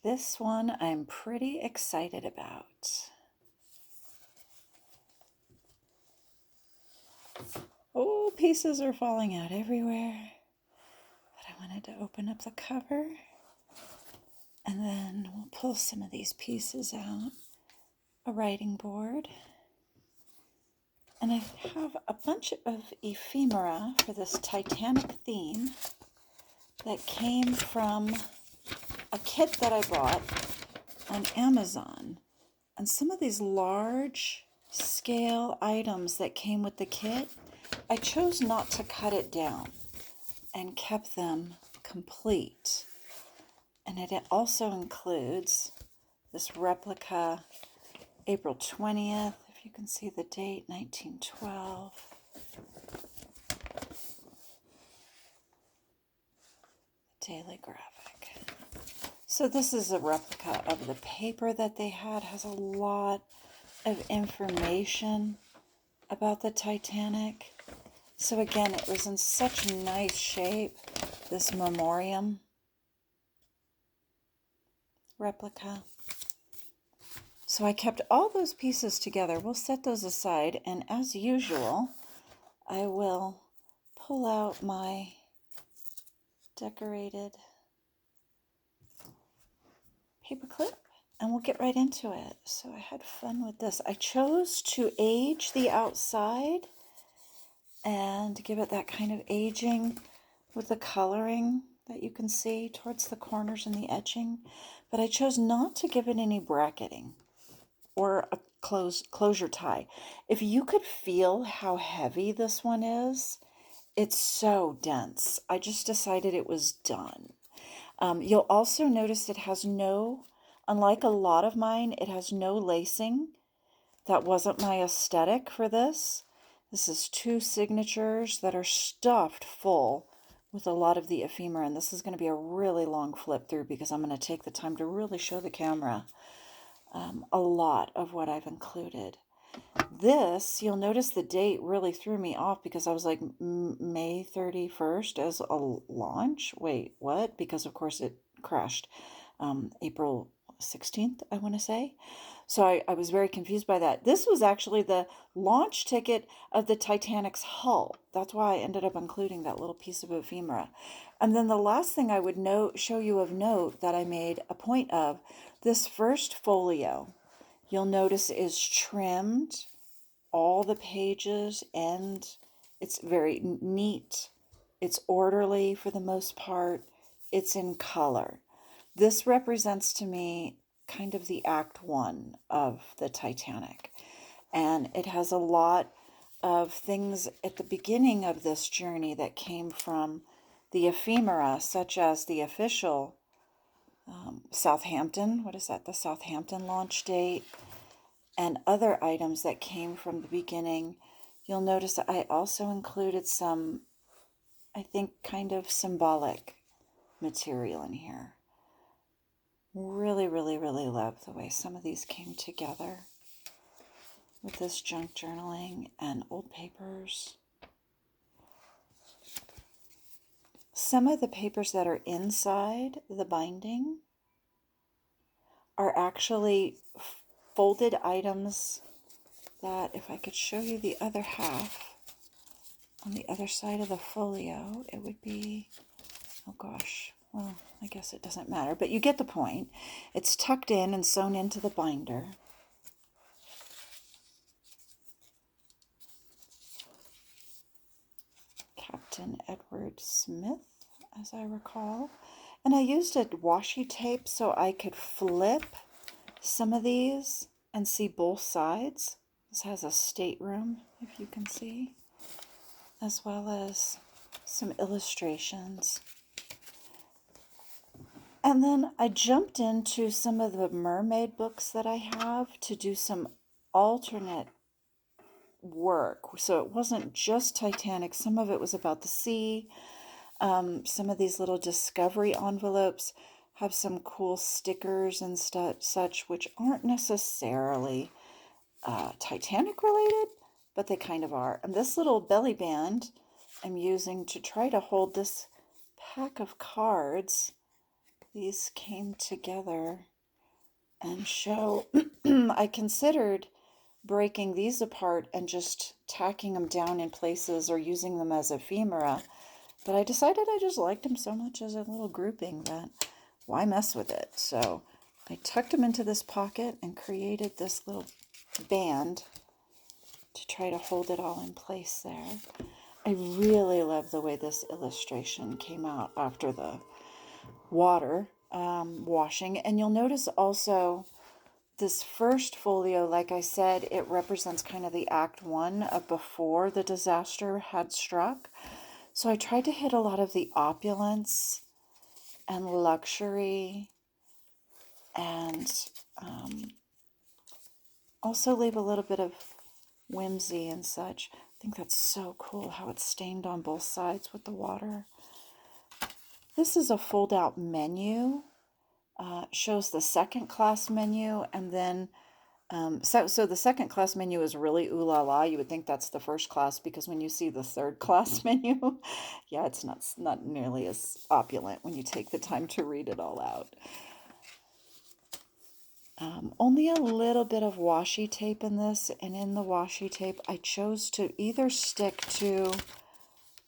This one I'm pretty excited about. Oh, pieces are falling out everywhere. But I wanted to open up the cover. And then we'll pull some of these pieces out. A writing board. And I have a bunch of ephemera for this Titanic theme that came from a kit that I bought on Amazon. And some of these large scale items that came with the kit, I chose not to cut it down and kept them complete. And it also includes this replica April 20th, if you can see the date, 1912. Daily Graphic. So this is a replica of the paper that they had. Has a lot of information about the Titanic. So again, it was in such nice shape, this memoriam replica. So I kept all those pieces together. We'll set those aside, and as usual, I will pull out my decorated paper clip and we'll get right into it. So I had fun with this. I chose to age the outside and give it that kind of aging with the coloring that you can see towards the corners and the edging, but I chose not to give it any bracketing or a closure tie. If you could feel how heavy this one is, it's so dense. I just decided it was done. You'll also notice it has no, unlike a lot of mine, it has no lacing. That wasn't my aesthetic for this. This is 2 signatures that are stuffed full with a lot of the ephemera, and this is going to be a really long flip through because I'm going to take the time to really show the camera a lot of what I've included. This, you'll notice the date really threw me off because I was like, May 31st as a launch? Wait, what? Because of course it crashed April 16th, I want to say. So I was very confused by that. This was actually the launch ticket of the Titanic's hull. That's why I ended up including that little piece of ephemera. And then the last thing I would show you of note that I made a point of, this first folio, you'll notice is trimmed, all the pages, and it's very neat. It's orderly for the most part. It's in color. This represents to me kind of the Act 1 of the Titanic. And it has a lot of things at the beginning of this journey that came from the ephemera, such as the official Southampton, what is that? The Southampton launch date, and other items that came from the beginning. You'll notice that I also included some, I think, kind of symbolic material in here. Really, really, really love the way some of these came together with this junk journaling and old papers. Some of the papers that are inside the binding are actually folded items that, if I could show you the other half, on the other side of the folio, it would be, oh gosh, well, I guess it doesn't matter, but you get the point. It's tucked in and sewn into the binder. Captain Edward Smith, as I recall. And I used a washi tape so I could flip some of these and see both sides. This has a stateroom, if you can see, as well as some illustrations. And then I jumped into some of the mermaid books that I have to do some alternate work. So it wasn't just Titanic. Some of it was about the sea. Some of these little discovery envelopes have some cool stickers and such, which aren't necessarily Titanic related, but they kind of are. And this little belly band I'm using to try to hold this pack of cards these came together and show. I considered breaking these apart and just tacking them down in places or using them as ephemera, but I decided I just liked them so much as a little grouping that why mess with it? So I tucked them into this pocket and created this little band to try to hold it all in place there. I really love the way this illustration came out after the water washing. And you'll notice also this first folio, like I said, it represents kind of the act one of before the disaster had struck. So I tried to hit a lot of the opulence and luxury and also leave a little bit of whimsy and such. I think that's so cool how it's stained on both sides with the water. This is a fold-out menu. Shows the second class menu, and then so the second class menu is really ooh la la. You would think that's the first class, because when you see the third class menu, yeah, it's not nearly as opulent when you take the time to read it all out. Only a little bit of washi tape in this, and in the washi tape I chose to either stick to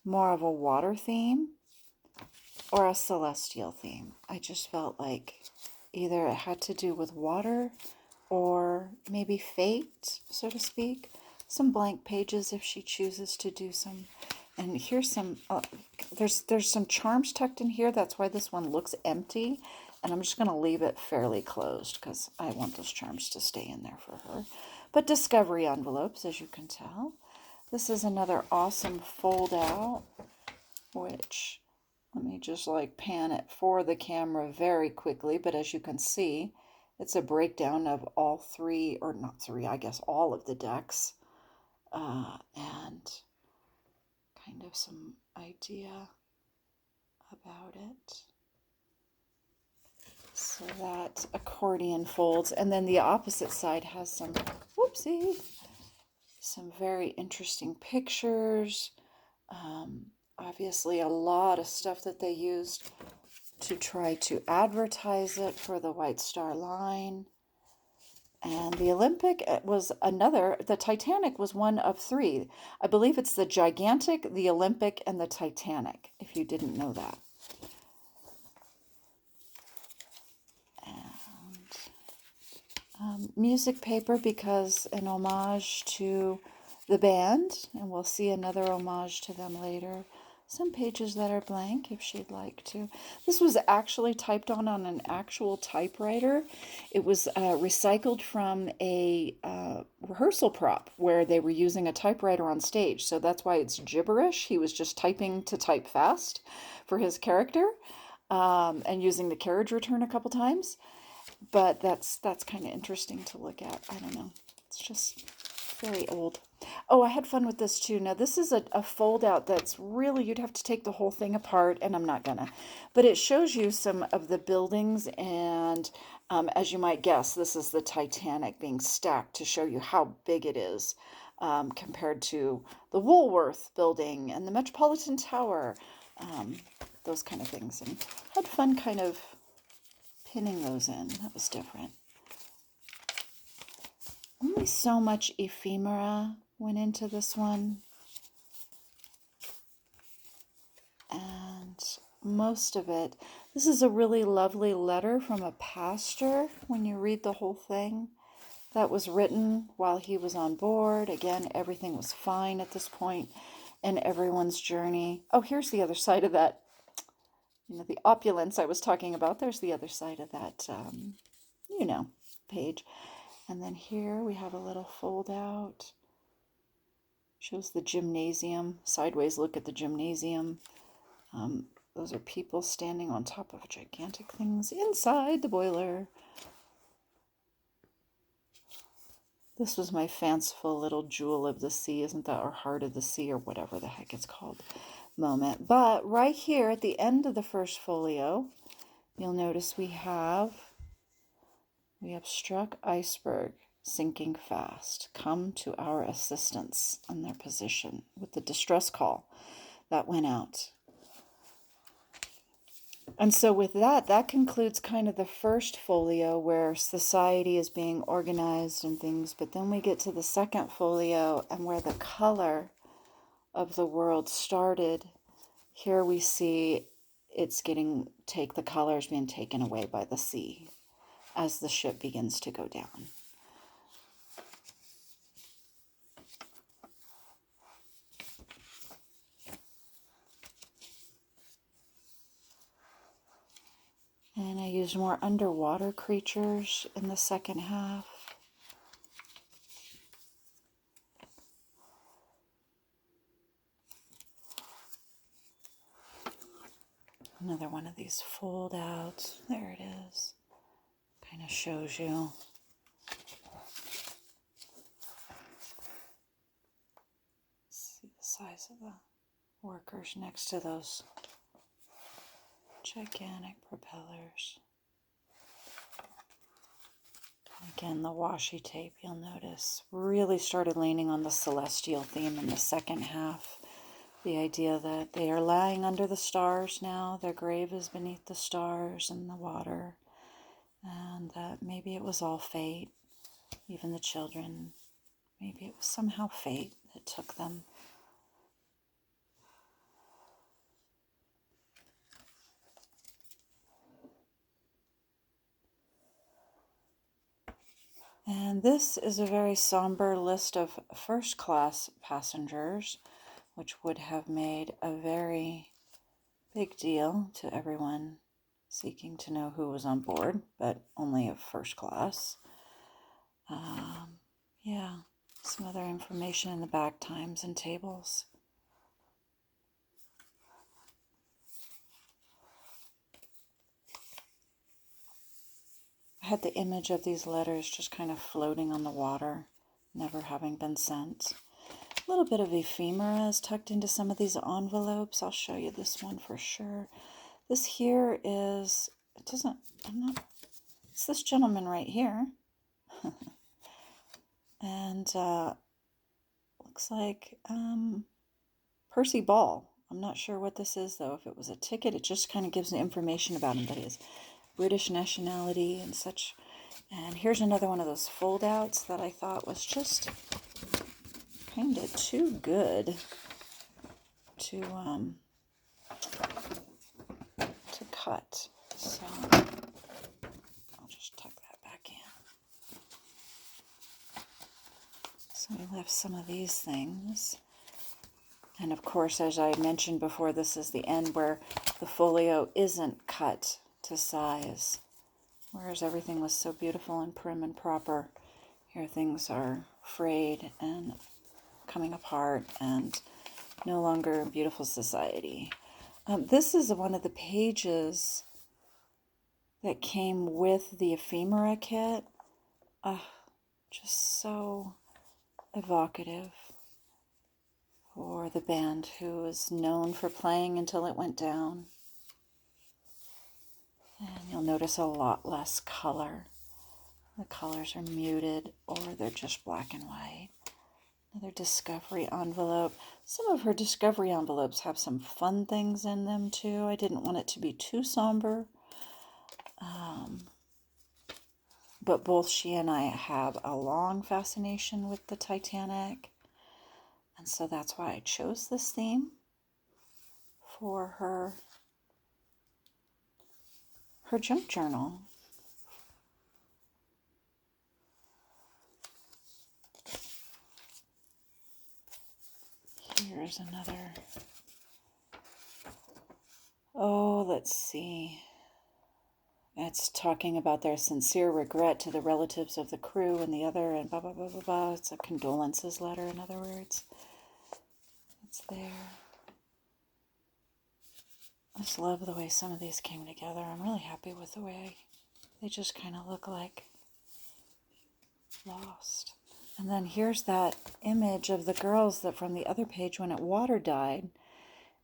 more of a water theme or a celestial theme. I just felt like either it had to do with water or maybe fate, so to speak. Some blank pages if she chooses to do some. And here's some, there's some charms tucked in here. That's why this one looks empty. And I'm just going to leave it fairly closed because I want those charms to stay in there for her. But discovery envelopes, as you can tell. This is another awesome fold out, which, let me just like pan it for the camera very quickly. But as you can see, it's a breakdown of all three, or not three, I guess all of the decks. And kind of some idea about it. So that accordion folds, and then the opposite side has some, whoopsie, some very interesting pictures. Obviously a lot of stuff that they used to try to advertise it for the White Star Line. And the Olympic was another, the Titanic was one of three. I believe it's the Gigantic, the Olympic, and the Titanic, if you didn't know that. Music paper, because an homage to the band, and we'll see another homage to them later. Some pages that are blank if she'd like to. This was actually typed on an actual typewriter. It was recycled from a rehearsal prop where they were using a typewriter on stage. So that's why it's gibberish. He was just typing to type fast for his character, and using the carriage return a couple times. But that's kind of interesting to look at. I don't know. It's just very old. Oh, I had fun with this too. Now, this is a fold out that's really, you'd have to take the whole thing apart, and I'm not gonna. But it shows you some of the buildings, and as you might guess, this is the Titanic being stacked to show you how big it is compared to the Woolworth building and the Metropolitan Tower, those kind of things. And had fun kind of pinning those in. That was different. Only so much ephemera went into this one. And most of it, this is a really lovely letter from a pastor when you read the whole thing. That was written while he was on board. Again, everything was fine at this point in everyone's journey. Oh, here's the other side of that. You know, the opulence I was talking about. There's the other side of that, page. And then here we have a little fold out. Shows the gymnasium, sideways look at the gymnasium. Those are people standing on top of gigantic things inside the boiler. This was my fanciful little jewel of the sea, isn't that, or heart of the sea, or whatever the heck it's called, moment. But right here at the end of the first folio, you'll notice we have struck iceberg, sinking fast. Come to our assistance on their position with the distress call that went out. And so with that, that concludes kind of the first folio where society is being organized and things. But then we get to the second folio and where the color of the world started. Here we see the colors being taken away by the sea as the ship begins to go down. And I used more underwater creatures in the second half. Another one of these fold outs. There it is. Kind of shows you. See the size of the workers next to those gigantic propellers. Again, the washi tape, you'll notice, really started leaning on the celestial theme in the second half. The idea that they are lying under the stars now, their grave is beneath the stars and the water, and that maybe it was all fate, even the children, maybe it was somehow fate that took them. And this is a very somber list of first-class passengers, which would have made a very big deal to everyone seeking to know who was on board, but only of first class. Yeah, some other information in the back, times and tables. I had the image of these letters just kind of floating on the water, never having been sent. A little bit of ephemera is tucked into some of these envelopes. I'll show you this one for sure. This here is, it's this gentleman right here. And looks like Percy Ball. I'm not sure what this is, though. If it was a ticket, it just kind of gives me information about him, that his British nationality and such. And here's another one of those fold-outs that I thought was just kind of too good to cut. So I'll just tuck that back in. So we left some of these things. And of course, as I mentioned before, this is the end where the folio isn't cut to size. Whereas everything was so beautiful and prim and proper, here things are frayed and coming apart and no longer beautiful society. This is one of the pages that came with the ephemera kit. Just so evocative for the band who was known for playing until it went down. And you'll notice a lot less color. The colors are muted or they're just black and white. Another discovery envelope. Some of her discovery envelopes have some fun things in them too. I didn't want it to be too somber. But both she and I have a long fascination with the Titanic. And so that's why I chose this theme for her junk journal. Here's another. Oh, let's see. It's talking about their sincere regret to the relatives of the crew and the other, and blah, blah, blah, blah, blah. It's a condolences letter, in other words. It's there. I just love the way some of these came together. I'm really happy with the way they just kind of look like lost. And then here's that image of the girls that from the other page when it water died,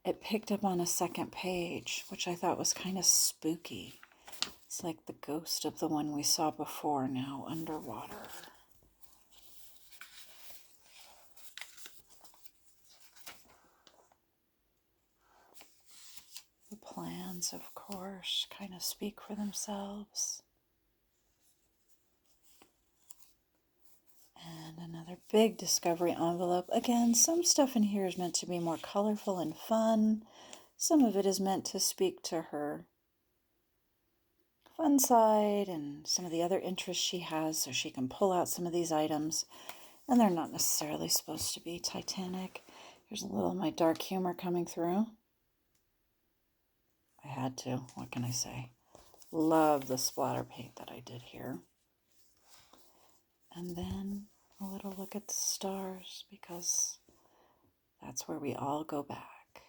it picked up on a second page, which I thought was kind of spooky. It's like the ghost of the one we saw before now underwater. The plans, of course, kind of speak for themselves. And another big discovery envelope. Again, some stuff in here is meant to be more colorful and fun. Some of it is meant to speak to her fun side and some of the other interests she has, so she can pull out some of these items. And they're not necessarily supposed to be Titanic. Here's a little of my dark humor coming through. I had to. What can I say? Love the splatter paint that I did here. And then a little look at the stars, because that's where we all go back.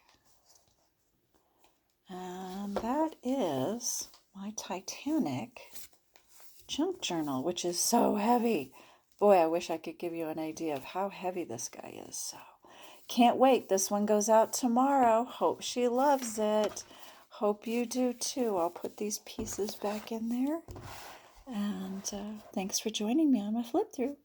And that is my Titanic junk journal, which is so heavy. Boy, I wish I could give you an idea of how heavy this guy is. So can't wait. This one goes out tomorrow. Hope she loves it. Hope you do too. I'll put these pieces back in there. And thanks for joining me on my flip through.